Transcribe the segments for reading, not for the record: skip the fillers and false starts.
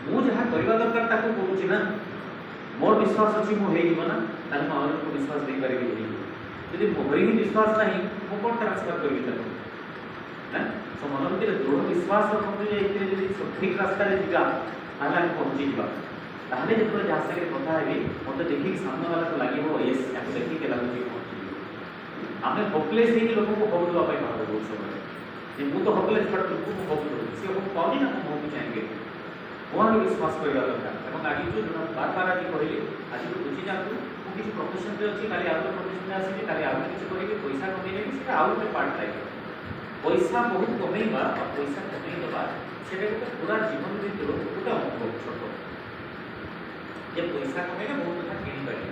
मु जहाँ करवा दरकार ताको करूची ना मोर विश्वास अच्छी मु हेइबो ना ताले मु और विश्वास दे पारिबि यदि मोर ही विश्वास नहीं मु कोन ट्रांसफर करबि ताको ना तो मन भितर दृढ़ विश्वास रखते जे यदि ठीक रास्ता रे जिगा ताले हम पहुंची जिबा ताले जब जहाँ से कथा हेबी मते देखि सामने वाला को लागिबो यस याको देखि के लागुची पहुंची आमे होपलेस ही लोगों को होप दवा पाई बाहर बहुत समय जे मु तो होपलेस पर तुमको मु होप दो से होप पानी ना मु होप चाहेंगे वहाँ विश्वास करवा दरकार एवं आज जो बार बार आज कहली आज तो बुझी जातु मु किसी प्रोफेशन रे अछि काली आउट प्रोफेशन रे आसी काली आउट किसी करिके पैसा कमेले से आउट रे पार्ट लागे पैसा बहुत कमेइबा और पैसा कमेइ दबा सेटा को पूरा जीवन भितर गोटे अनुभव छोट जे पैसा कमेले बहुत कथा किनि पारि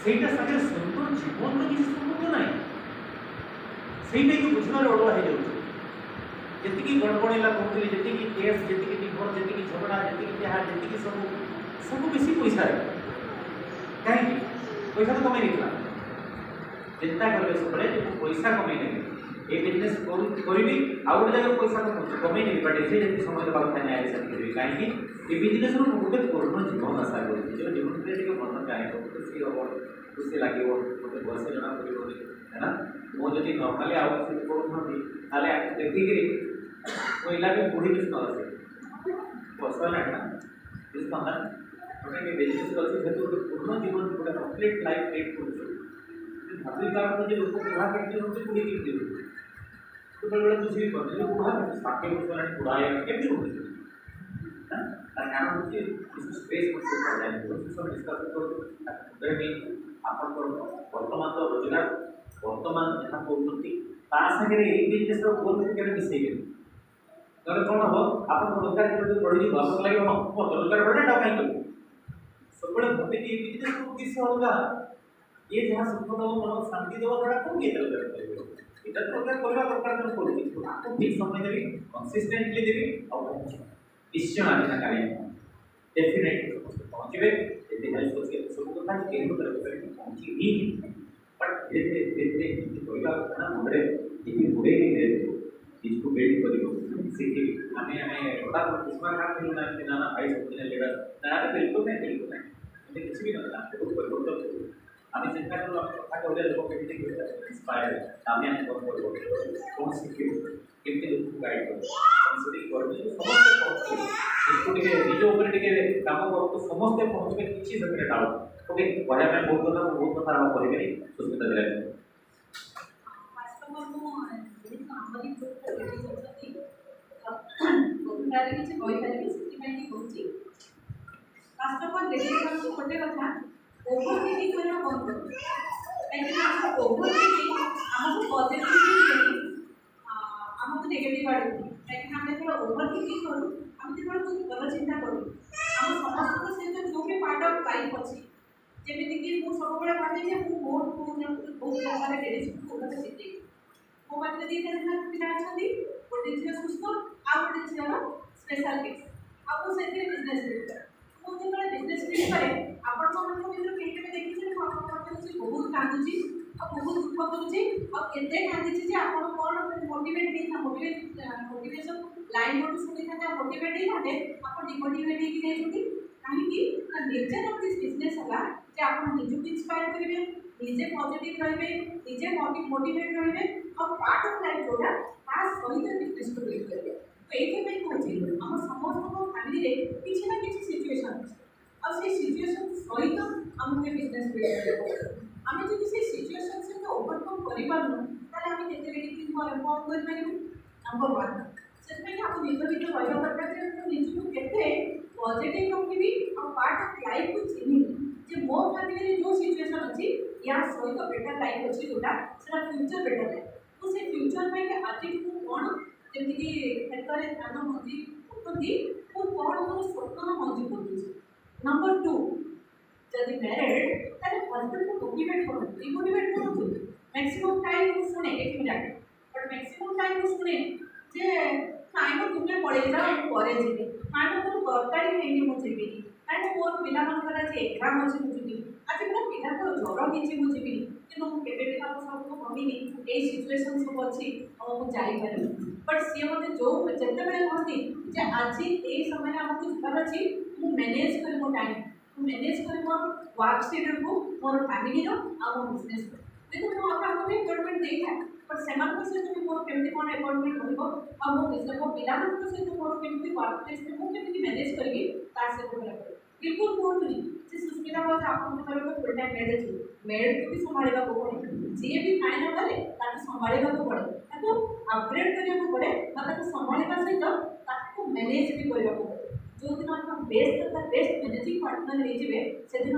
सेटा साथे सुंदर जीवन रो किसी संबंध नाही सेटा को बुझनार अडवा हे जाउछ जेतिकी गड़बड़ेला कहते जेतिकी केस जेतिकी डिवोर्स जेतिकी झगड़ा जेतिकी बिहार जेतिकी सब बेसी पैसा है कहीं पैसा तो कमाई नहीं चिंता करेंगे सब जो पैसा कमाई नहीं ये बिजनेस करी आउ गोटे जगह पैसा कमाई नहीं बट ऐसे जब समय देवा कथा नहीं सकते कहीं ये बिजनेस गोटे पूर्ण जीवन आशा कर जीवन में मन चाहे खुशी हम खुशी लगे गोटे बयस जना कर है ना मुझे नर्माली आउ करूँ देखिकी वो इलाके बुढ़ी किस्म अच्छे पर्सनल है ना किस्म ना गोटे बिजनेस अच्छे से पूर्ण जीवन गोटे कम्प्लीट लाइफ लीड कर भाभी कारण जो लोग बुढ़ा केमती होते बुढ़ी केमती होते तो बेले बेले बुझी पाते बुढ़ा 60 वर्ष वाला बुढ़ा है केमती होते कारण होची स्पेस में से जाए सब डिस्कस करो में आपन वर्तमान तो रोजगार वर्तमान जहाँ कहते ता संगे ए बिजनेस रो गोल के मिसेगे तब कौन हम आप रोजगार बढ़ी भरोसा लगे हम रोजगार बढ़े ना कहीं करूँ सब बड़े भूमि की बिजनेस को किससे होगा ये जहाँ सुख दो मन शांति दो थोड़ा कौन ये रोजगार इधर रोजगार करवा दरकार तो करूँ आपको ठीक समय देवी कंसिस्टेंटली देवी और निश्चय आने का कार्य डेफिनेटली पहुँचे यदि हेल्प करके सब कथा के पहुँची ही बट धीरे धीरे करवा ना मुझे ये बुढ़े ही इसको बिल्ड करियो सीखी हमें बड़ा किस्मत का फिर ना भाई सब लीडर ना बिल्कुल नहीं मुझे किसी भी ना बहुत परिवर्तन हमें चिंता करो आप कथा कहले लोग केमती इंस्पायर हमें कौन सीखे केमती लोग गाइड करो कंसीडर करो समस्त इसको टिके निज ऊपर टिके काम करो समस्त पहुंचे किसी से डाउट ओके बड़ा मैं बहुत कथा हम करेंगे सुस्मिता दिला गोटे कथा ओभरथिंकिंग करना बंद करो कहीं ओभरथिंकिंग आमको पॉजिटिव आमको नेगेटिव आड़े कहीं आम जो ओभरथिंकिंग करूँ आम जो बहुत भल चिंता करूँ आम समस्त सहित जो भी पार्ट ऑफ लाइफ अच्छी जमीक मुझे सब भावे जे बहुत प्रकार डेरिवेशन शिखे मो पाखे दुईटा पिला अच्छा गोटे झील सुस्थ आ गए झील स्पेशल केस आपको से बिजनेस बिल्ड मुझे बिजनेस बिल्ड कै आपण कहीं देखिए बहुत कांदुची बहुत दुख करुच्ची आते कांदी आप कौन मोटिवेट मोटिवेशन लाइन गोटे शुणी था मोटिवेट होते आप डिमोटिवेट होती कहीं नेचर ऑफ दिस बिजनेस है कि आप निजक इंस्पायर करेंगे निजे पॉजिटिव रही निजे मोटिवेट रही और पार्ट ऑफ लाइफ जोड़ा सहित बिजनेस को बिल्ड करेंगे तो ये कहते आम समस्त फैमिली किसी ना किसी सिचुएशन अच्छे और से सिचुएशन सहित आमको बिजनेस बिल्ड करेंगे आम जब से सिचुएशन सहित ओवरकम करूँ ताले आम के कौन कर नंबर 1 से आप निज भर रहा दरकार निजक के पॉजिटिव रखी और पार्ट ऑफ लाइफ को चिन्ह जे मो फैमिली जो सिचुएशन अच्छी या सहित बेटर लाइफ अच्छी जोटा से फ्यूचर बेटर लाइफ तो से फ्यूचर में आज कौन जमीक क्षेत्र में धान मंजी उठती कौन मोर स्वप्न मंजी कर नंबर 2 जब मैरिड ताले हस्बैंड को मोटिवेट करो डिमोटिवेट करो मैक्सिमम टाइम शुणे एक मिनट बट मैक्सिमम टाइम शुणे जे नाई मो तुमने पड़े जाओ करे जी नाई मो तुम दरकार नहीं मुझे नाई मोर पिला आज एग्जाम अच्छे मुझे आज मोर पिला ज्वर होती मुझे कि मुझे सबको कहनी ये सिचुएसन सब अच्छी और मुझे जापर बट सी मत जो जिते बड़े कहती आज ये समय आमको शिखर अच्छी मु मैनेज कर मो टाइम मैनेज कर मोर वर्क शेड्यूल को मोर फैमिली रो आ मो बिजनेस को देखो मो आपको भी अपॉइंटमेंट देइथा पर सेमान को से तो मोर केमती कोन अपॉइंटमेंट होइबो आ मो बिजनेस को बिना को से तो मोर केमती वर्क प्लेस में मो केमती मैनेज करबी तार से को बिल्कुल कोटनी से सुस्मिता बात आपन को तो फुल टाइम मेड अछि मेड को भी संभाळबा को पड़े जे भी फाइन करे ताके संभाळबा को पड़े ताको अपग्रेड करिया को पड़े ताको संभाळबा सहित ताको मैनेज भी करबा को पड़े जो दिन आप बेस्ट मैनेजिंग पार्टनर हो से दिन